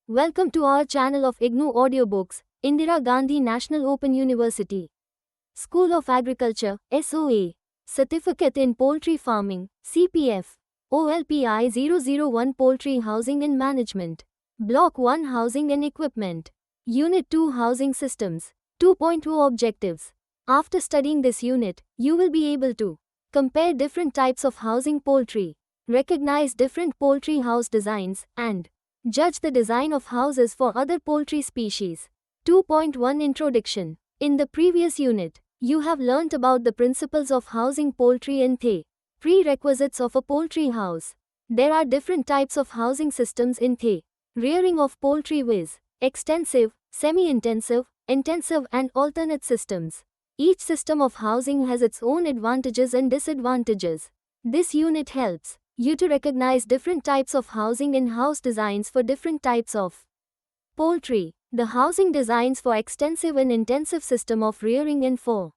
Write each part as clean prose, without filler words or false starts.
Welcome to our channel of IGNOU Audiobooks, Indira Gandhi National Open University. School of Agriculture, SOA. Certificate in Poultry Farming, CPF. OLPI 001 Poultry Housing and Management. Block 1 Housing and Equipment. Unit 2 Housing Systems. 2.0 Objectives. After studying this unit, you will be able to compare different types of housing poultry, recognize different poultry house designs, and judge the design of houses for other poultry species. 2.1 Introduction. In the previous unit, you have learnt about the principles of housing poultry and the prerequisites of a poultry house. There are different types of housing systems in the rearing of poultry viz. Extensive, semi-intensive, intensive and alternate systems. Each system of housing has its own advantages and disadvantages. This unit helps you to recognize different types of housing and house designs for different types of poultry. The housing designs for extensive and intensive system of rearing and for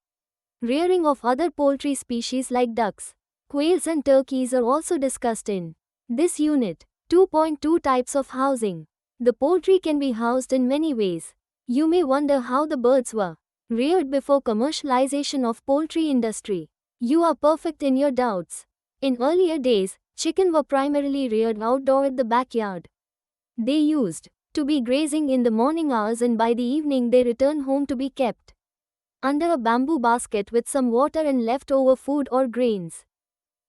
rearing of other poultry species like ducks, quails and turkeys are also discussed in this unit. 2.2 Types of housing. The poultry can be housed in many ways. You may wonder how the birds were reared before commercialization of poultry industry. You are perfect in your doubts. In earlier days, chicken were primarily reared outdoor at the backyard. They used to be grazing in the morning hours and by the evening they return home to be kept under a bamboo basket with some water and leftover food or grains.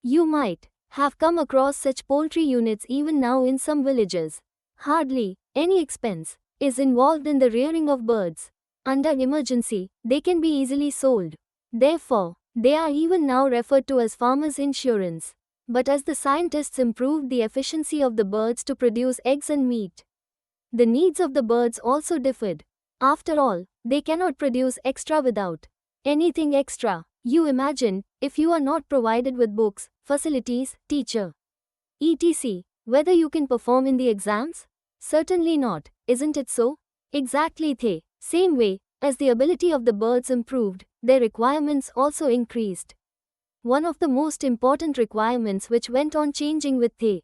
You might have come across such poultry units even now in some villages. Hardly any expense is involved in the rearing of birds. Under emergency, they can be easily sold. Therefore, they are even now referred to as farmers' insurance. But as the scientists improved the efficiency of the birds to produce eggs and meat, the needs of the birds also differed. After all, they cannot produce extra without anything extra. You imagine, if you are not provided with books, facilities, teacher, etc., whether you can perform in the exams? Certainly not, isn't it so? Exactly the same way, as the ability of the birds improved, their requirements also increased. One of the most important requirements which went on changing with the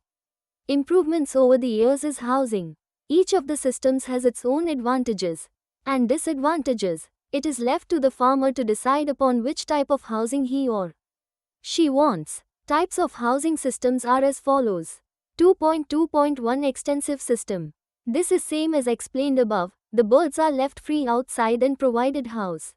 improvements over the years is housing. Each of the systems has its own advantages and disadvantages. It is left to the farmer to decide upon which type of housing he or she wants. Types of housing systems are as follows. 2.2.1 Extensive System. This is same as explained above. The birds are left free outside and provided house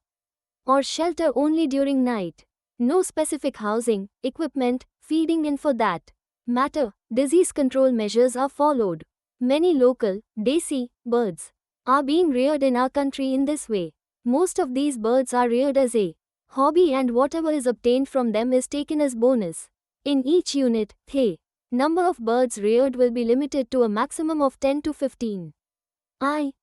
or shelter only during night. No specific housing, equipment, feeding and for that matter, disease control measures are followed. Many local, desi, birds are being reared in our country in this way. Most of these birds are reared as a hobby and whatever is obtained from them is taken as bonus. In each unit, the number of birds reared will be limited to a maximum of 10 to 15.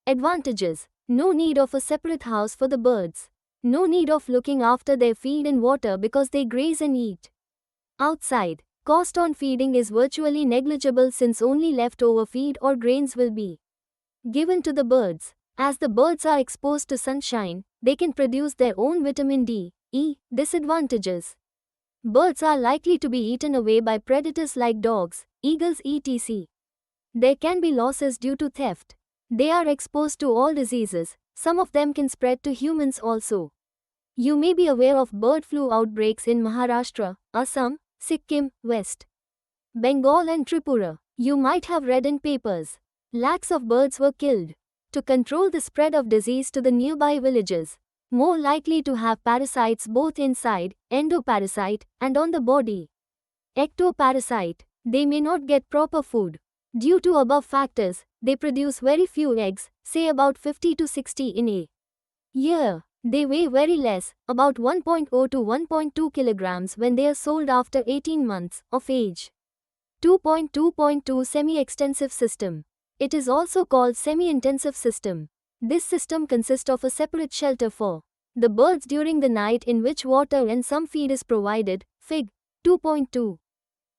Advantages. No need of a separate house for the birds. No need of looking after their feed and water because they graze and eat outside. Cost on feeding is virtually negligible since only leftover feed or grains will be given to the birds. As the birds are exposed to sunshine, they can produce their own vitamin D, E. Disadvantages. Birds are likely to be eaten away by predators like dogs, eagles etc. There can be losses due to theft. They are exposed to all diseases. Some of them can spread to humans also. You may be aware of bird flu outbreaks in Maharashtra, Assam, Sikkim, West Bengal and Tripura. You might have read in papers. Lakhs of birds were killed to control the spread of disease to the nearby villages. More likely to have parasites both inside, endoparasite, and on the body, ectoparasite. They may not get proper food. Due to above factors, they produce very few eggs, say about 50 to 60 in a year. They weigh very less, about 1.0 to 1.2 kilograms when they are sold after 18 months of age. 2.2.2 Semi-extensive system. It is also called semi-intensive system. This system consists of a separate shelter for the birds during the night in which water and some feed is provided. Fig. 2.2.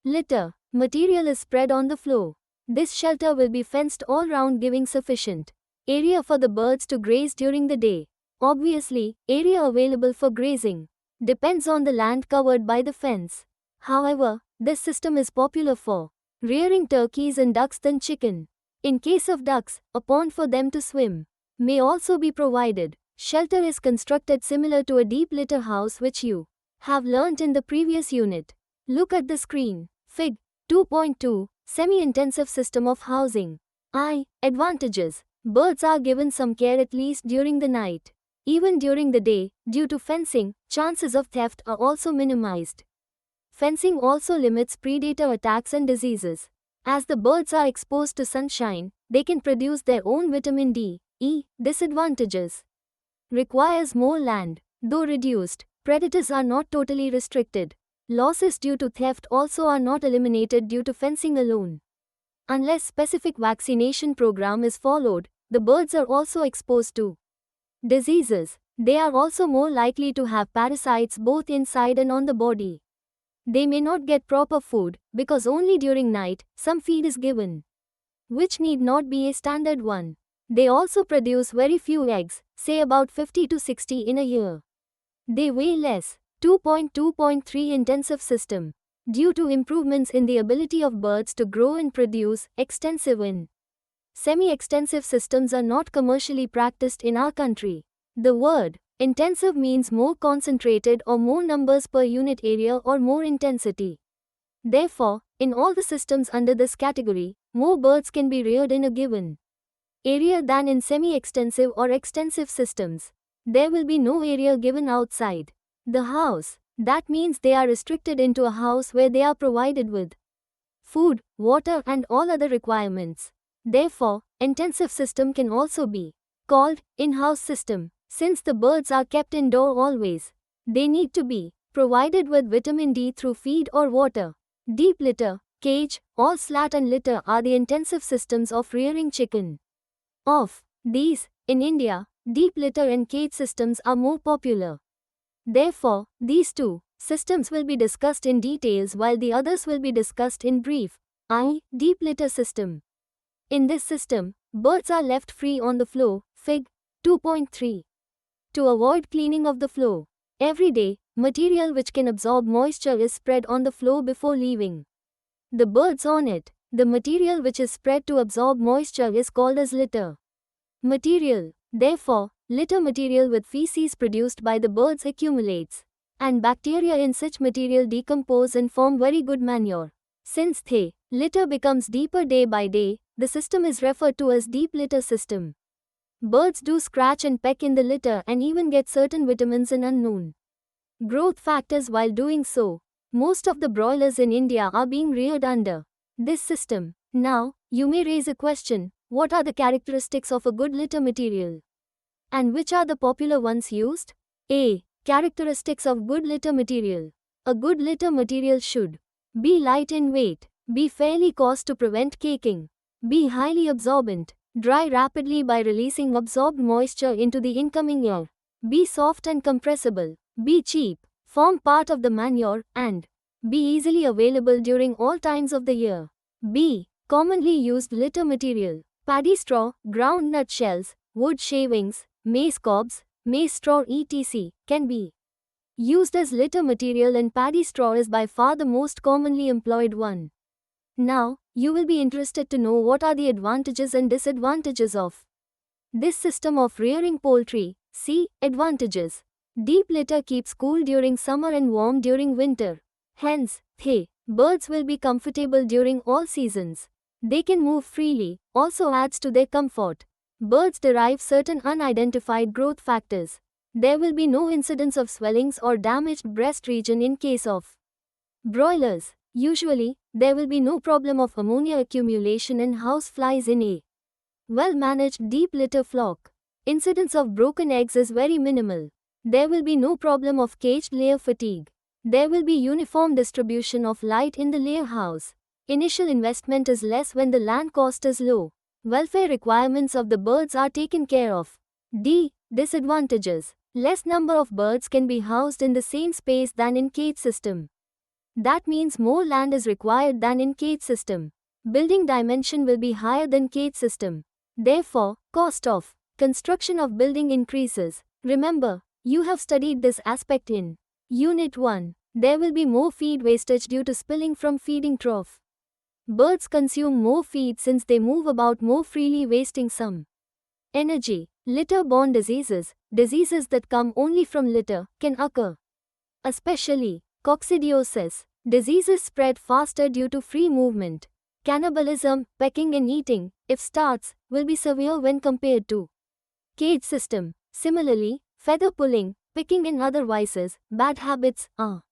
Litter material is spread on the floor. This shelter will be fenced all round, giving sufficient area for the birds to graze during the day. Obviously, area available for grazing depends on the land covered by the fence. However, this system is popular for rearing turkeys and ducks than chicken. In case of ducks, a pond for them to swim may also be provided. Shelter is constructed similar to a deep litter house which you have learnt in the previous unit. Look at the screen. Fig. 2.2 Semi-intensive system of housing. Advantages. Birds are given some care at least during the night. Even during the day, due to fencing, chances of theft are also minimized. Fencing also limits predator attacks and diseases. As the birds are exposed to sunshine, they can produce their own vitamin D. Disadvantages. Requires more land. Though reduced, predators are not totally restricted. Losses due to theft also are not eliminated due to fencing alone. Unless specific vaccination program is followed, the birds are also exposed to diseases. They are also more likely to have parasites both inside and on the body. They may not get proper food, because only during night, some feed is given, which need not be a standard one. They also produce very few eggs, say about 50 to 60 in a year. They weigh less. 2.2.3 Intensive system. Due to improvements in the ability of birds to grow and produce, extensive and semi-extensive systems are not commercially practiced in our country. The word intensive means more concentrated or more numbers per unit area or more intensity. Therefore, in all the systems under this category, more birds can be reared in a given area than in semi-extensive or extensive systems. There will be no area given outside the house. That means they are restricted into a house where they are provided with food, water and all other requirements. Therefore, intensive system can also be called in-house system. Since the birds are kept indoor always, they need to be provided with vitamin D through feed or water. Deep litter, cage, all slat and litter are the intensive systems of rearing chicken. Of these, in India, deep litter and cage systems are more popular. Therefore, these two systems will be discussed in details while the others will be discussed in brief. Deep litter system. In this system, birds are left free on the floor. Fig. 2.3. To avoid cleaning of the floor, every day, material which can absorb moisture is spread on the floor before leaving the birds on it. The material which is spread to absorb moisture is called as litter material. Therefore, litter material with feces produced by the birds accumulates, and bacteria in such material decompose and form very good manure. Since the litter becomes deeper day by day, the system is referred to as deep litter system. Birds do scratch and peck in the litter and even get certain vitamins and unknown growth factors while doing so. Most of the broilers in India are being reared under this system. Now, you may raise a question, what are the characteristics of a good litter material? And which are the popular ones used? Characteristics of good litter material. A good litter material should be light in weight, be fairly coarse to prevent caking, be highly absorbent, dry rapidly by releasing absorbed moisture into the incoming air, be soft and compressible, be cheap, form part of the manure, and be easily available during all times of the year. Commonly used litter material. Paddy straw, ground nut shells, wood shavings, maize cobs, maize straw etc. can be used as litter material, and paddy straw is by far the most commonly employed one. Now, you will be interested to know what are the advantages and disadvantages of this system of rearing poultry. See, advantages. Deep litter keeps cool during summer and warm during winter. Hence, birds will be comfortable during all seasons. They can move freely, also adds to their comfort. Birds derive certain unidentified growth factors. There will be no incidence of swellings or damaged breast region in case of broilers. Usually, there will be no problem of ammonia accumulation and house flies in a well-managed deep litter flock. Incidence of broken eggs is very minimal. There will be no problem of caged layer fatigue. There will be uniform distribution of light in the layer house. Initial investment is less when the land cost is low. Welfare requirements of the birds are taken care of. Disadvantages. Less number of birds can be housed in the same space than in cage system. That means more land is required than in cage system. Building dimension will be higher than cage system. Therefore, cost of construction of building increases. Remember, you have studied this aspect in Unit 1. There will be more feed wastage due to spilling from feeding trough. Birds consume more feed since they move about more freely, wasting some energy. Litter-borne diseases, diseases that come only from litter, can occur. Especially coccidiosis. Diseases spread faster due to free movement. Cannibalism, pecking and eating, if starts, will be severe when compared to cage system. Similarly, feather pulling, picking and other vices, bad habits, are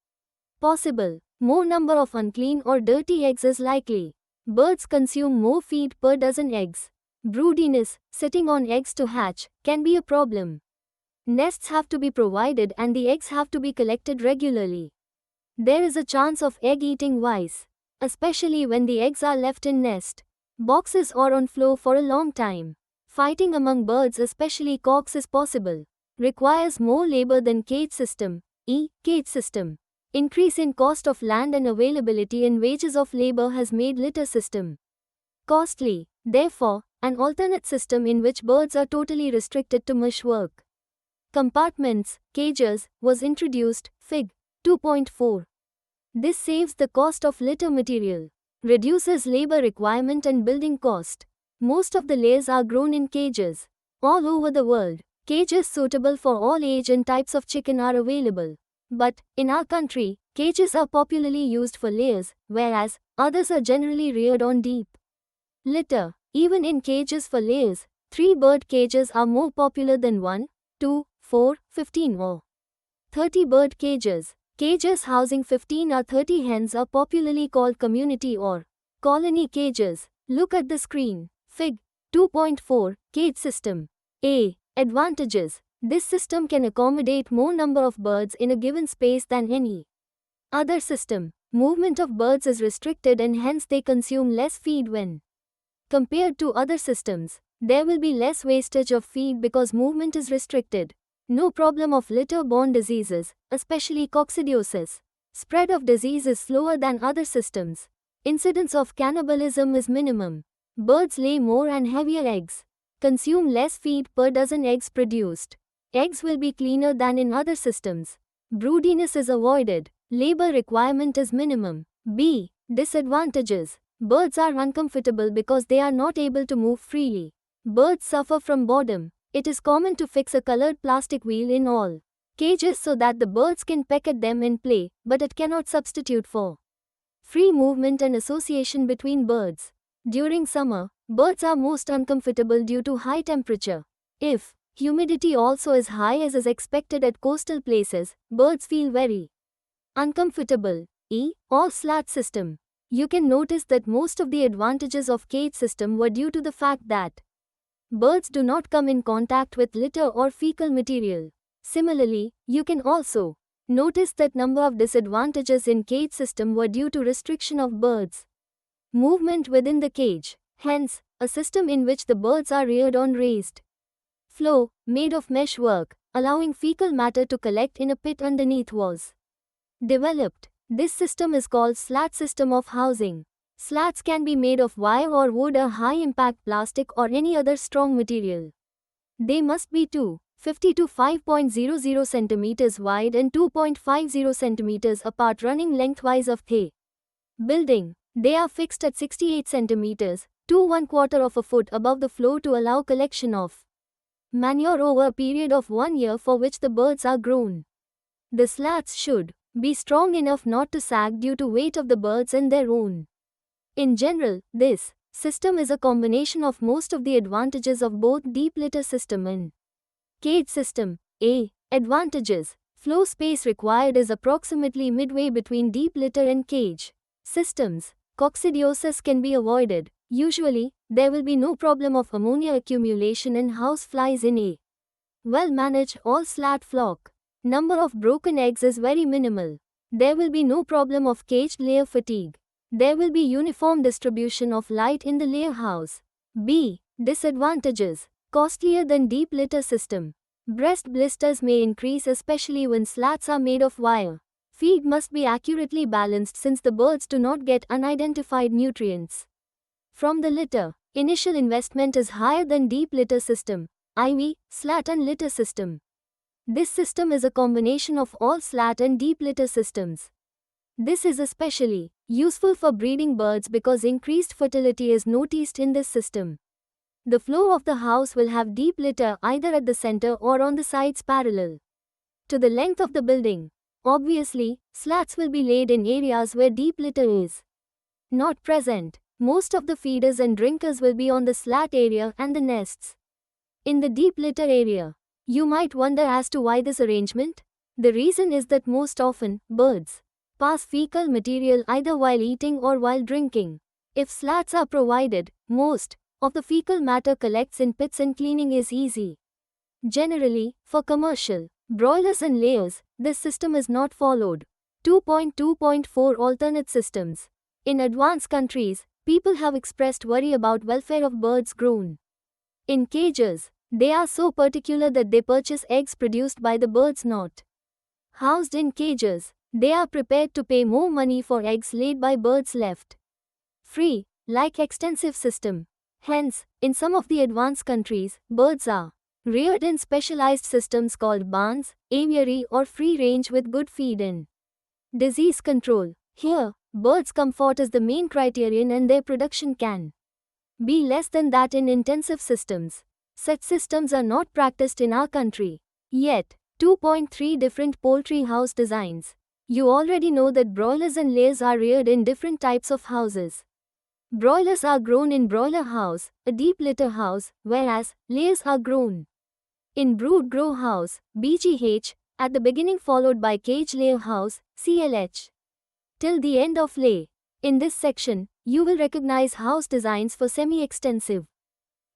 possible. More number of unclean or dirty eggs is likely. Birds consume more feed per dozen eggs. Broodiness, sitting on eggs to hatch, can be a problem. Nests have to be provided and the eggs have to be collected regularly. There is a chance of egg-eating vice, especially when the eggs are left in nest boxes or on floor for a long time. Fighting among birds, especially cocks, is possible. Requires more labor than cage system. Cage system. Increase in cost of land and availability in wages of labor has made litter system costly. Therefore, an alternate system in which birds are totally restricted to mesh work compartments, cages, was introduced. Fig. 2.4. This saves the cost of litter material, reduces labor requirement and building cost. Most of the layers are grown in cages. All over the world, cages suitable for all age and types of chicken are available. But, in our country, cages are popularly used for layers, whereas others are generally reared on deep litter. Even in cages for layers, 3 bird cages are more popular than 1, 2, 4, 15 or 30 bird cages. Cages housing 15 or 30 hens are popularly called community or colony cages. Look at the screen. Fig. 2.4. Cage system. A. Advantages. This system can accommodate more number of birds in a given space than any other system. Movement of birds is restricted and hence they consume less feed when compared to other systems. There will be less wastage of feed because movement is restricted. No problem of litter-borne diseases, especially coccidiosis. Spread of disease is slower than other systems. Incidence of cannibalism is minimum. Birds lay more and heavier eggs. Consume less feed per dozen eggs produced. Eggs will be cleaner than in other systems. Broodiness is avoided. Labor requirement is minimum. B. Disadvantages. Birds are uncomfortable because they are not able to move freely. Birds suffer from boredom. It is common to fix a colored plastic wheel in all cages so that the birds can peck at them and play, but it cannot substitute for free movement and association between birds. During summer, birds are most uncomfortable due to high temperature. If humidity also is high as is expected at coastal places, birds feel very uncomfortable. All slat system. You can notice that most of the advantages of cage system were due to the fact that birds do not come in contact with litter or fecal material. Similarly, you can also notice that number of disadvantages in cage system were due to restriction of birds' movement within the cage. Hence, a system in which the birds are reared on raised floor, made of mesh work, allowing fecal matter to collect in a pit underneath was developed. This system is called slat system of housing. Slats can be made of wire or wood or high-impact plastic or any other strong material. They must be 2.50 to 5.00 cm wide and 2.50 cm apart, running lengthwise of the building. They are fixed at 68 cm, to 1/4 of a foot above the floor to allow collection of manure over a period of 1 year for which the birds are grown. The slats should be strong enough not to sag due to weight of the birds and their own. In general, this system is a combination of most of the advantages of both deep litter system and cage system. A. Advantages. Floor space required is approximately midway between deep litter and cage systems. Coccidiosis can be avoided. Usually, there will be no problem of ammonia accumulation and house flies in a well-managed all-slat flock. Number of broken eggs is very minimal. There will be no problem of caged layer fatigue. There will be uniform distribution of light in the layer house. B. Disadvantages. Costlier than deep litter system. Breast blisters may increase especially when slats are made of wire. Feed must be accurately balanced since the birds do not get unidentified nutrients from the litter. Initial investment is higher than deep litter system, IV, slat and litter system. This system is a combination of all slat and deep litter systems. This is especially useful for breeding birds because increased fertility is noticed in this system. The floor of the house will have deep litter either at the center or on the sides parallel to the length of the building. Obviously, slats will be laid in areas where deep litter is not present. Most of the feeders and drinkers will be on the slat area and the nests in the deep litter area. You might wonder as to why this arrangement? The reason is that most often, birds pass fecal material either while eating or while drinking. If slats are provided, most of the fecal matter collects in pits and cleaning is easy. Generally, for commercial broilers and layers, this system is not followed. 2.2.4 Alternate systems. In advanced countries, people have expressed worry about welfare of birds grown in cages. They are so particular that they purchase eggs produced by the birds not housed in cages. They are prepared to pay more money for eggs laid by birds left free, like extensive system. Hence, in some of the advanced countries, birds are reared in specialized systems called barns, aviary or free range with good feed in disease control. Here, birds' comfort is the main criterion and their production can be less than that in intensive systems. Such systems are not practiced in our country yet. 2.3 Different poultry house designs. You already know that broilers and layers are reared in different types of houses. Broilers are grown in broiler house, a deep litter house, whereas layers are grown in brood grow house, BGH, at the beginning followed by cage layer house, CLH, till the end of lay. In this section, you will recognize house designs for semi-extensive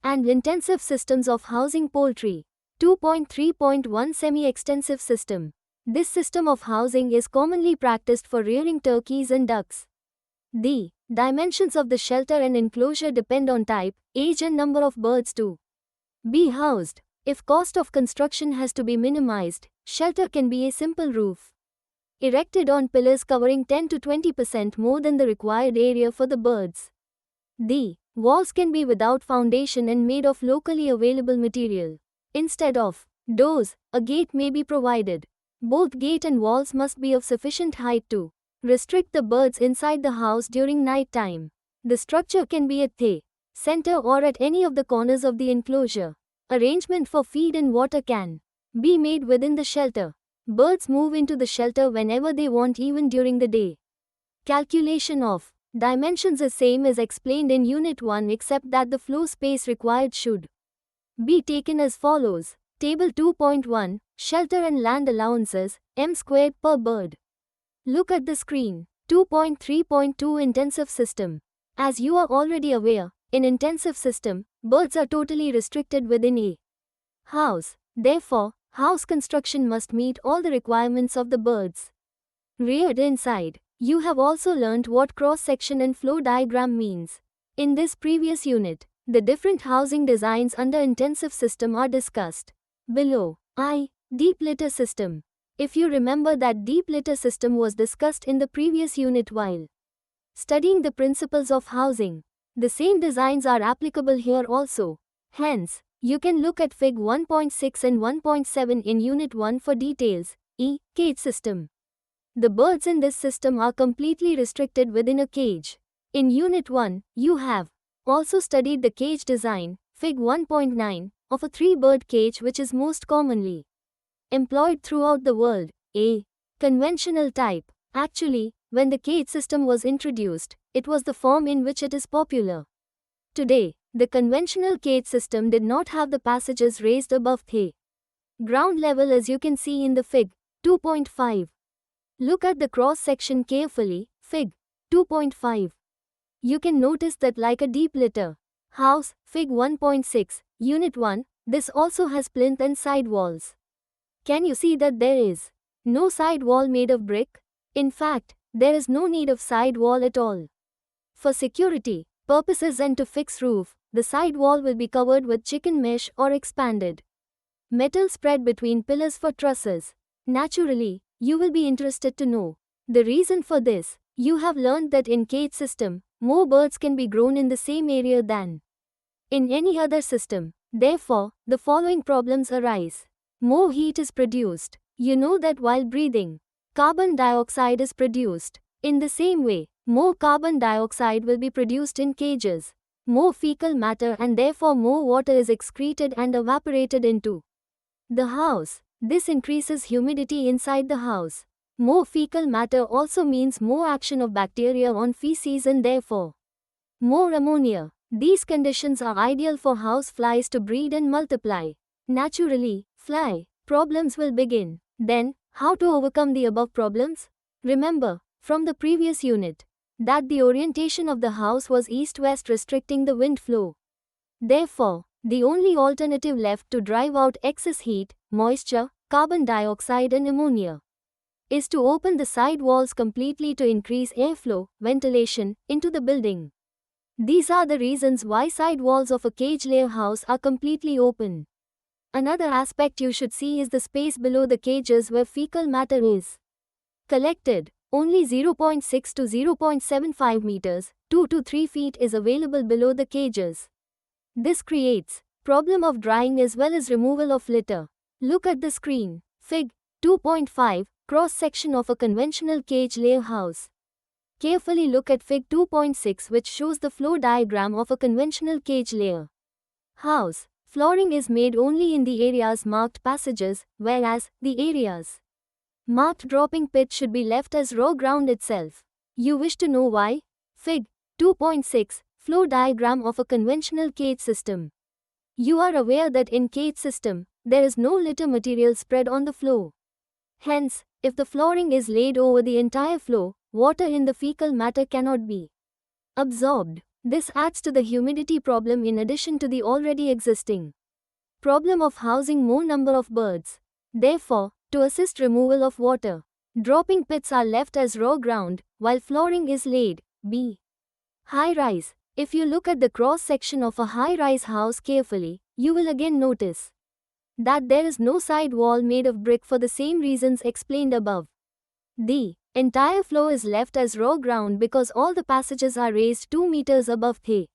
and intensive systems of housing poultry. 2.3.1 Semi-extensive system. This system of housing is commonly practiced for rearing turkeys and ducks. The dimensions of the shelter and enclosure depend on type, age and number of birds to be housed. If cost of construction has to be minimized, shelter can be a simple roof erected on pillars covering 10 to 20% more than the required area for the birds. The walls can be without foundation and made of locally available material. Instead of doors, a gate may be provided. Both gate and walls must be of sufficient height to restrict the birds inside the house during night time. The structure can be at the center or at any of the corners of the enclosure. Arrangement for feed and water can be made within the shelter. Birds move into the shelter whenever they want, even during the day. Calculation of dimensions is same as explained in Unit 1, except that the floor space required should be taken as follows. Table 2.1, Shelter and Land Allowances, m² per bird. Look at the screen. 2.3.2 Intensive system. As you are already aware, in intensive system, birds are totally restricted within a house. Therefore, house construction must meet all the requirements of the birds reared inside. You have also learnt what cross-section and flow diagram means. In this previous unit, the different housing designs under intensive system are discussed below. Deep litter system. If you remember that deep litter system was discussed in the previous unit while studying the principles of housing, the same designs are applicable here also. Hence, you can look at Fig 1.6 and 1.7 in Unit 1 for details. Cage system. The birds in this system are completely restricted within a cage. In Unit 1, you have also studied the cage design, Fig 1.9, of a 3-bird cage, which is most commonly employed throughout the world, a conventional type. Actually, when the cage system was introduced, it was the form in which it is popular today. The conventional cage system did not have the passages raised above the ground level, as you can see in the Fig 2.5. Look at the cross-section carefully, Fig 2.5. You can notice that like a deep litter house, Fig 1.6, Unit 1, this also has plinth and side walls. Can you see that there is no side wall made of brick? In fact, there is no need of side wall at all. For security purposes and to fix roof, the side wall will be covered with chicken mesh or expanded metal spread between pillars for trusses. Naturally, you will be interested to know the reason for this. You have learned that in cage system, more birds can be grown in the same area than in any other system. Therefore, the following problems arise. More heat is produced. You know that while breathing, carbon dioxide is produced. In the same way, more carbon dioxide will be produced in cages. More fecal matter and therefore more water is excreted and evaporated into the house. This increases humidity inside the house. More fecal matter also means more action of bacteria on feces and therefore more ammonia. These conditions are ideal for house flies to breed and multiply. Naturally, fly problems will begin. Then, how to overcome the above problems? Remember, from the previous unit, that the orientation of the house was east-west restricting the wind flow. Therefore, the only alternative left to drive out excess heat, moisture, carbon dioxide and ammonia is to open the side walls completely to increase airflow, ventilation, into the building. These are the reasons why side walls of a cage layer house are completely open. Another aspect you should see is the space below the cages where fecal matter is collected. Only 0.6 to 0.75 meters, 2 to 3 feet is available below the cages. This creates problem of drying as well as removal of litter. Look at the screen. Fig. 2.5, cross-section of a conventional cage layer house. Carefully look at Fig. 2.6 which shows the flow diagram of a conventional cage layer house. Flooring is made only in the areas marked passages, whereas the areas marked dropping pit should be left as raw ground itself. You wish to know why? Fig. 2.6, flow diagram of a conventional cage system. You are aware that in cage system, there is no litter material spread on the floor. Hence, if the flooring is laid over the entire floor, water in the fecal matter cannot be absorbed. This adds to the humidity problem in addition to the already existing problem of housing more number of birds. Therefore, to assist removal of water, dropping pits are left as raw ground, while flooring is laid. B. High-rise. If you look at the cross-section of a high-rise house carefully, you will again notice that there is no side wall made of brick for the same reasons explained above. The entire floor is left as raw ground because all the passages are raised 2 meters above the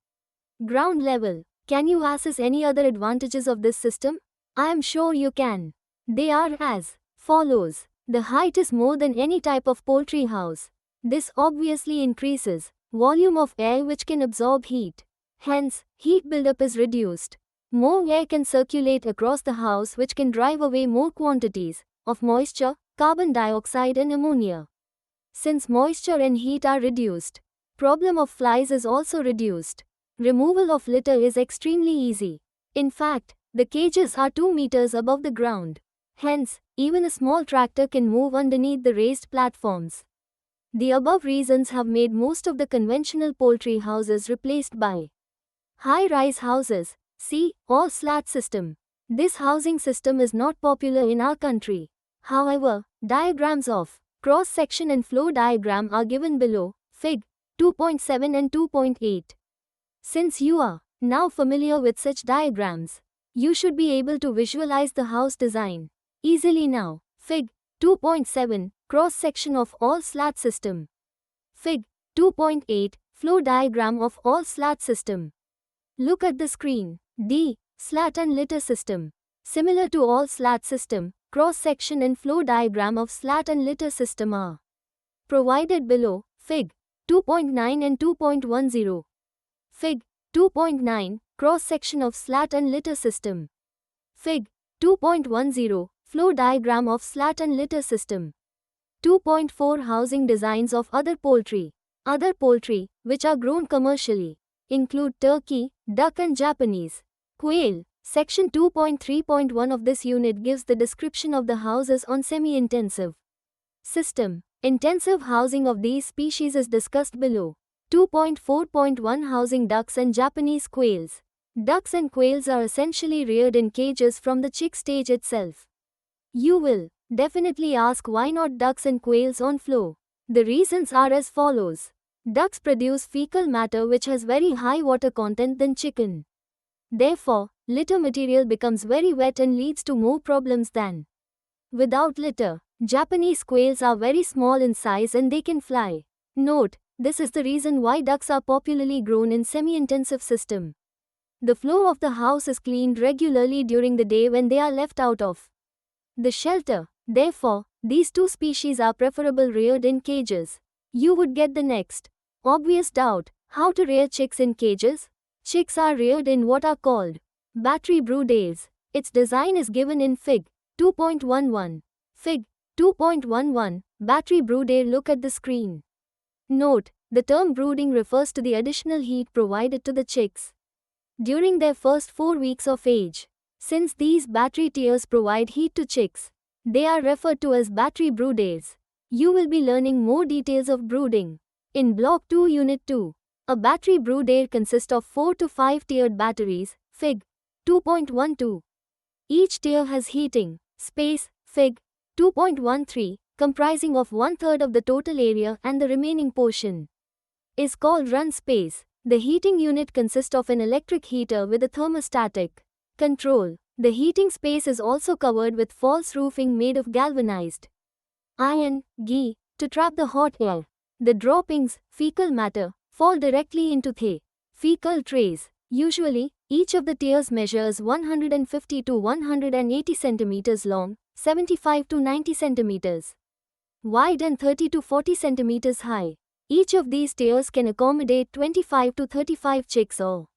ground level. Can you assess any other advantages of this system? I am sure you can. They are as follows. The height is more than any type of poultry house. This obviously increases volume of air which can absorb heat. Hence, heat buildup is reduced. More air can circulate across the house which can drive away more quantities of moisture, carbon dioxide and ammonia. Since moisture and heat are reduced, problem of flies is also reduced. Removal of litter is extremely easy. In fact, the cages are 2 meters above the ground. Hence, even a small tractor can move underneath the raised platforms. The above reasons have made most of the conventional poultry houses replaced by high-rise houses, see, or slat system. This housing system is not popular in our country. However, diagrams of cross-section and flow diagram are given below, Fig. 2.7 and 2.8. Since you are now familiar with such diagrams, you should be able to visualize the house design easily now. Fig. 2.7, cross-section of all slat system. Fig. 2.8, flow diagram of all slat system. Look at the screen. D. Slat and litter system. Similar to all slat system, cross-section and flow diagram of slat and litter system are provided below, Fig. 2.9 and 2.10. Fig. 2.9, cross-section of slat and litter system. Fig. 2.10, flow diagram of slat and litter system. 2.4 Housing designs of other poultry. Other poultry, which are grown commercially, include turkey, duck and Japanese quail. Section 2.3.1 of this unit gives the description of the houses on semi-intensive system. Intensive housing of these species is discussed below. 2.4.1 Housing ducks and Japanese quails. Ducks and quails are essentially reared in cages from the chick stage itself. You will definitely ask why not ducks and quails on floor. The reasons are as follows. Ducks produce fecal matter which has very high water content than chicken. Therefore, litter material becomes very wet and leads to more problems than without litter. Japanese quails are very small in size and they can fly. Note, this is the reason why ducks are popularly grown in semi-intensive system. The floor of the house is cleaned regularly during the day when they are left out of the shelter. Therefore, these two species are preferable reared in cages. You would get the next Obvious doubt, how to rear chicks in cages? Chicks are reared in what are called battery brooders. Its design is given in Fig. 2.11. Fig. 2.11, battery brooder. Look at the screen. Note, the term brooding refers to the additional heat provided to the chicks during their first 4 weeks of age. Since these battery tiers provide heat to chicks, they are referred to as battery brooders. You will be learning more details of brooding in Block 2 Unit 2. A battery brooder consists of 4 to 5 tiered batteries, Fig. 2.12. Each tier has heating space, Fig. 2.13, comprising of 1/3 of the total area, and the remaining portion is called run space. The heating unit consists of an electric heater with a thermostatic control. The heating space is also covered with false roofing made of galvanized iron, ghee, to trap the hot air. The droppings, fecal matter, fall directly into the fecal trays. Usually, each of the tiers measures 150 to 180 centimeters long, 75 to 90 centimeters wide, and 30 to 40 centimeters high. Each of these tiers can accommodate 25 to 35 chicks or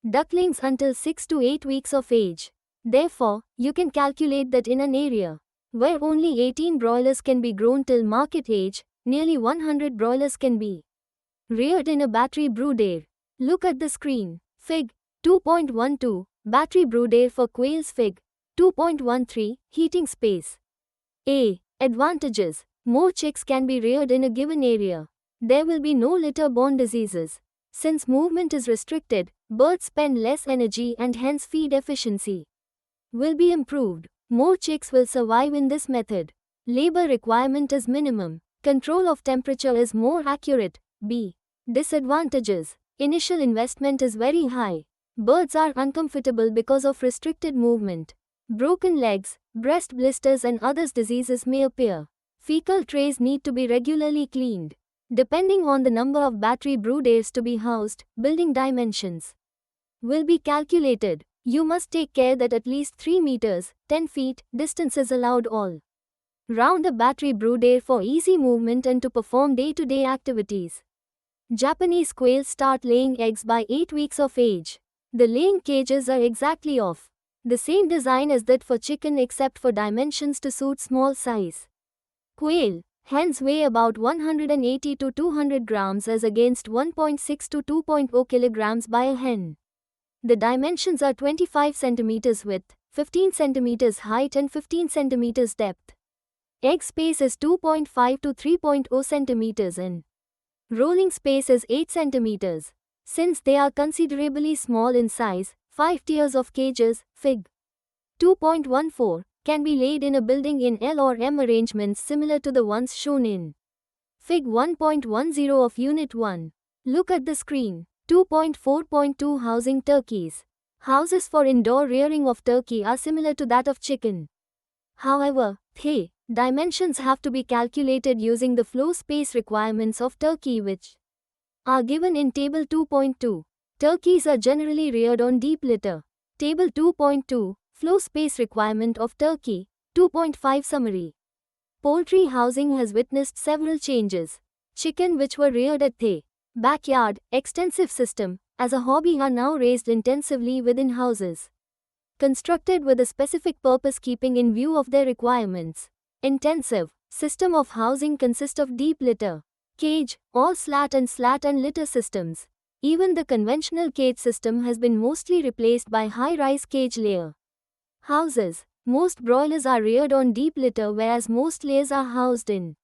ducklings until 6 to 8 weeks of age. Therefore, you can calculate that in an area where only 18 broilers can be grown till market age, nearly 100 broilers can be reared in a battery brooder. Look at the screen. Fig. 2.12, battery brooder for quails. Fig. 2.13, heating space. A. Advantages. More chicks can be reared in a given area. There will be no litter-borne diseases. Since movement is restricted, birds spend less energy and hence feed efficiency will be improved. More chicks will survive in this method. Labor requirement is minimum. Control of temperature is more accurate. B. Disadvantages. Initial investment is very high. Birds are uncomfortable because of restricted movement. Broken legs, breast blisters, and other diseases may appear. Fecal trays need to be regularly cleaned. Depending on the number of battery brooders to be housed, building dimensions will be calculated. You must take care that at least 3 meters, 10 feet, distance is allowed all round a battery brooder for easy movement and to perform day-to-day activities. Japanese quails start laying eggs by 8 weeks of age. The laying cages are exactly of the same design as that for chicken except for dimensions to suit small size quail. Hens weigh about 180 to 200 grams as against 1.6 to 2.0 kilograms by a hen. The dimensions are 25 centimeters width, 15 centimeters height, and 15 centimeters depth. Egg space is 2.5 to 3.0 centimeters and rolling space is 8 centimeters. Since they are considerably small in size, 5 tiers of cages, Fig. 2.14, can be laid in a building in L or M arrangements similar to the ones shown in Fig. 1.10 of Unit 1. Look at the screen. 2.4.2 Housing turkeys. Houses for indoor rearing of turkey are similar to that of chicken. However, the dimensions have to be calculated using the floor space requirements of turkey, which are given in Table 2.2. Turkeys are generally reared on deep litter. Table 2.2, floor space requirement of turkey. 2.5 Summary. Poultry housing has witnessed several changes. Chicken, which were reared at the backyard, extensive system, as a hobby, are now raised intensively within houses constructed with a specific purpose keeping in view of their requirements. Intensive system of housing consists of deep litter, cage, all slat and litter systems. Even the conventional cage system has been mostly replaced by high-rise cage layer houses. Most broilers are reared on deep litter, whereas most layers are housed in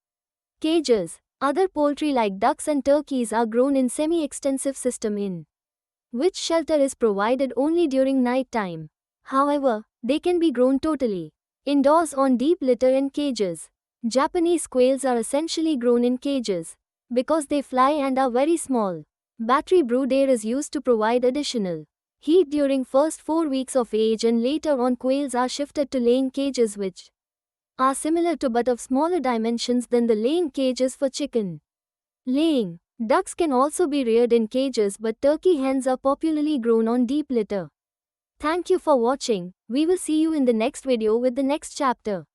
cages. Other poultry like ducks and turkeys are grown in semi-extensive system in which shelter is provided only during night time. However, they can be grown totally indoors on deep litter and cages. Japanese quails are essentially grown in cages because they fly and are very small. Battery brooder is used to provide additional heat during first 4 weeks of age, and later on quails are shifted to laying cages which are similar to but of smaller dimensions than the laying cages for chicken laying. Ducks can also be reared in cages, but turkey hens are popularly grown on deep litter. Thank you for watching. We will see you in the next video with the next chapter.